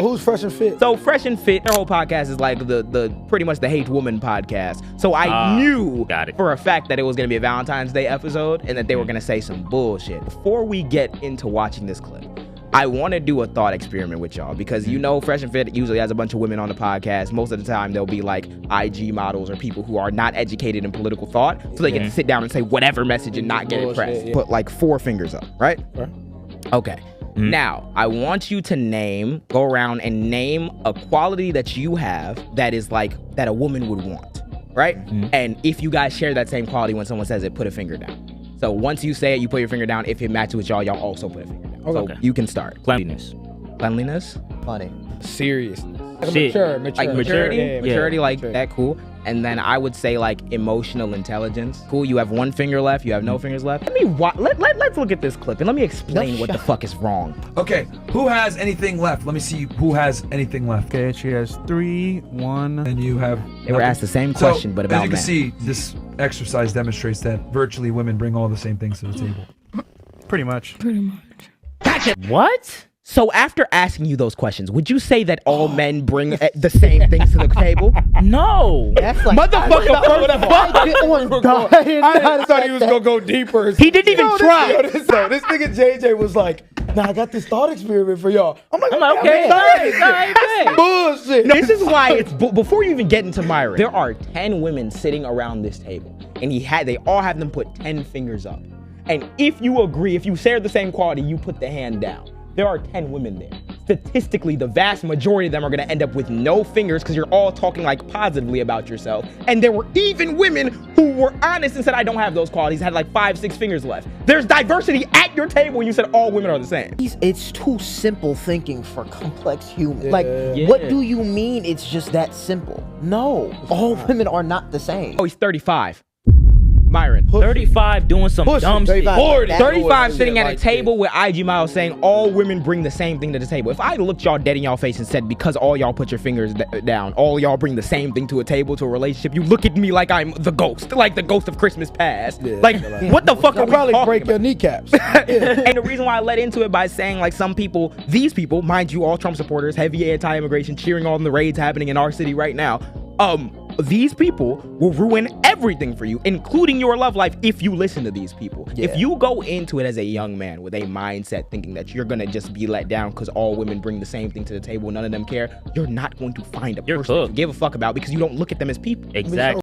Who's Fresh and Fit? So Fresh and Fit, their whole podcast is like the pretty much the Hate Woman podcast. So I knew for a fact that it was going to be a Valentine's Day episode and that they were going to say some bullshit. Before we get into watching this clip, I want to do a thought experiment with y'all because you know Fresh and Fit usually has a bunch of women on the podcast. Most of the time they'll be like IG models or people who are not educated in political thought, so they get to sit down and say whatever message and not get impressed. Put like 4 fingers up, right? Okay. Now, I want you to go around and name a quality that you have that is like, that a woman would want, right? And if you guys share that same quality, when someone says it, put a finger down. So once you say it, you put your finger down. If it matches with y'all also put a finger down. So you can start. Cleanliness. Cleanliness? Funny. Seriousness. Mature. Like maturity? Yeah, maturity, like maturity. that, cool. And then I would say like emotional intelligence. Cool, you have 1 finger left, you have no fingers left. Let's look at this clip and let me explain what the fuck is wrong. Okay, who has anything left? Let me see who has anything left. Okay, she has 3, 1. And you have... They were asked the same question, but about as you men. can see, this exercise demonstrates that virtually women bring all the same things to the table. Pretty much. Gotcha. What? So after asking you those questions, would you say that all men bring the same things to the table? No. That's like Motherfucker, I thought he was gonna go deeper. He didn't even try. This nigga JJ was like, nah, I got this thought experiment for y'all. I'm like, okay. That's bullshit. No, this is why it's before you even get into Myron, there are 10 women sitting around this table, and they all have them put 10 fingers up. And if you agree, if you share the same quality, you put the hand down. There are 10 women there. Statistically, the vast majority of them are gonna end up with no fingers because you're all talking like positively about yourself. And there were even women who were honest and said, I don't have those qualities, had like 5, 6 fingers left. There's diversity at your table when you said all women are the same. It's too simple thinking for complex humans. What do you mean it's just that simple? No, all women are not the same. Oh, he's 35. Myron. 35 doing some dumb shit. 35 sitting at a table with IG models saying all women bring the same thing to the table. If I looked y'all dead in y'all face and said, because all y'all put your fingers down, all y'all bring the same thing to a table, to a relationship, you look at me like I'm the ghost, like the ghost of Christmas past. Like, what the fuck are we probably talking break about? your kneecaps. And the reason why I led into it by saying like some people, these people, mind you, all Trump supporters, heavy anti-immigration, cheering on the raids happening in our city right now, these people will ruin everything for you, including your love life, if you listen to these people. If you go into it as a young man with a mindset thinking that you're gonna just be let down because all women bring the same thing to the table, none of them care, you're not going to find a person to give a fuck about because you don't look at them as people. Exactly.